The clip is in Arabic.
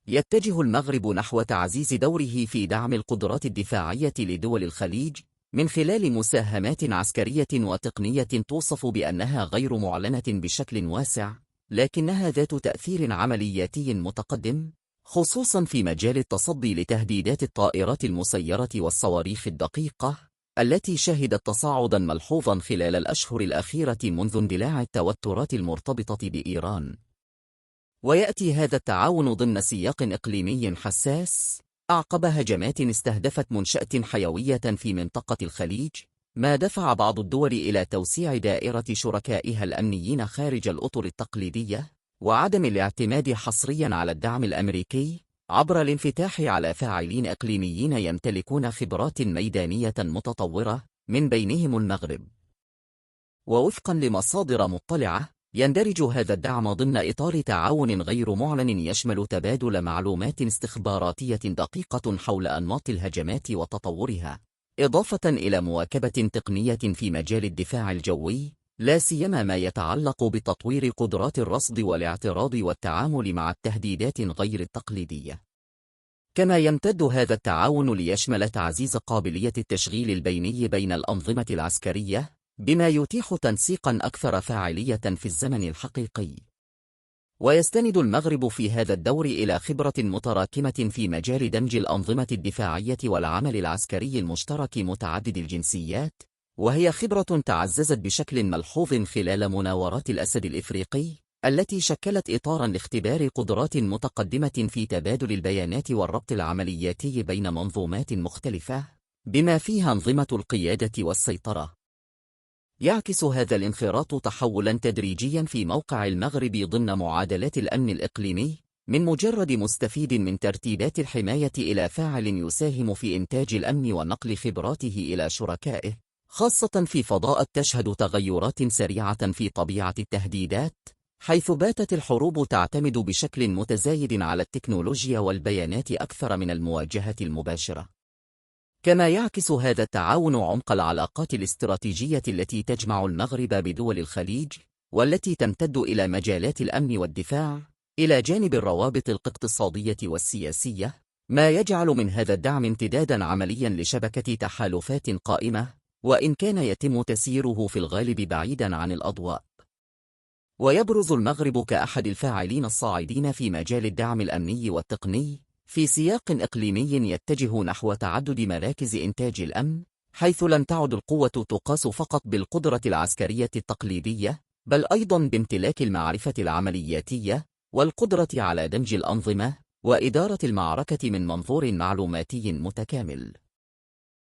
يتجه المغرب نحو تعزيز دوره في دعم القدرات الدفاعية لدول الخليج من خلال مساهمات عسكرية وتقنية توصف بأنها غير معلنة بشكل واسع، لكنها ذات تأثير عملياتي متقدم، خصوصا في مجال التصدي لتهديدات الطائرات المسيرة والصواريخ الدقيقة، التي شهدت تصاعدا ملحوظا خلال الأشهر الأخيرة منذ اندلاع التوترات المرتبطة بإيران. ويأتي هذا التعاون ضمن سياق إقليمي حساس أعقب هجمات استهدفت منشأة حيوية في منطقة الخليج، ما دفع بعض الدول إلى توسيع دائرة شركائها الأمنيين خارج الأطر التقليدية، وعدم الاعتماد حصريا على الدعم الأمريكي، عبر الانفتاح على فاعلين إقليميين يمتلكون خبرات ميدانية متطورة، من بينهم المغرب. ووفقا لمصادر مطلعة، يندرج هذا الدعم ضمن إطار تعاون غير معلن يشمل تبادل معلومات استخباراتية دقيقة حول أنماط الهجمات وتطورها، إضافة إلى مواكبة تقنية في مجال الدفاع الجوي، لا سيما ما يتعلق بتطوير قدرات الرصد والاعتراض والتعامل مع التهديدات غير التقليدية. كما يمتد هذا التعاون ليشمل تعزيز قابلية التشغيل البيني بين الأنظمة العسكرية، بما يتيح تنسيقا أكثر فاعلية في الزمن الحقيقي. ويستند المغرب في هذا الدور إلى خبرة متراكمة في مجال دمج الأنظمة الدفاعية والعمل العسكري المشترك متعدد الجنسيات، وهي خبرة تعززت بشكل ملحوظ خلال مناورات الأسد الإفريقي، التي شكلت إطارا لاختبار قدرات متقدمة في تبادل البيانات والربط العملياتي بين منظومات مختلفة، بما فيها أنظمة القيادة والسيطرة. يعكس هذا الانخراط تحولا تدريجيا في موقع المغرب ضمن معادلات الأمن الإقليمي، من مجرد مستفيد من ترتيبات الحماية إلى فاعل يساهم في إنتاج الأمن ونقل خبراته إلى شركائه، خاصة في فضاء تشهد تغيرات سريعة في طبيعة التهديدات، حيث باتت الحروب تعتمد بشكل متزايد على التكنولوجيا والبيانات أكثر من المواجهة المباشرة. كما يعكس هذا التعاون عمق العلاقات الاستراتيجية التي تجمع المغرب بدول الخليج، والتي تمتد إلى مجالات الأمن والدفاع، إلى جانب الروابط الاقتصادية والسياسية، ما يجعل من هذا الدعم امتدادا عمليا لشبكة تحالفات قائمة، وإن كان يتم تسييره في الغالب بعيدا عن الأضواء. ويبرز المغرب كأحد الفاعلين الصاعدين في مجال الدعم الأمني والتقني، في سياق إقليمي يتجه نحو تعدد مراكز إنتاج الأمن، حيث لن تعد القوة تقاس فقط بالقدرة العسكرية التقليدية، بل أيضا بامتلاك المعرفة العملياتية، والقدرة على دمج الأنظمة، وإدارة المعركة من منظور معلوماتي متكامل.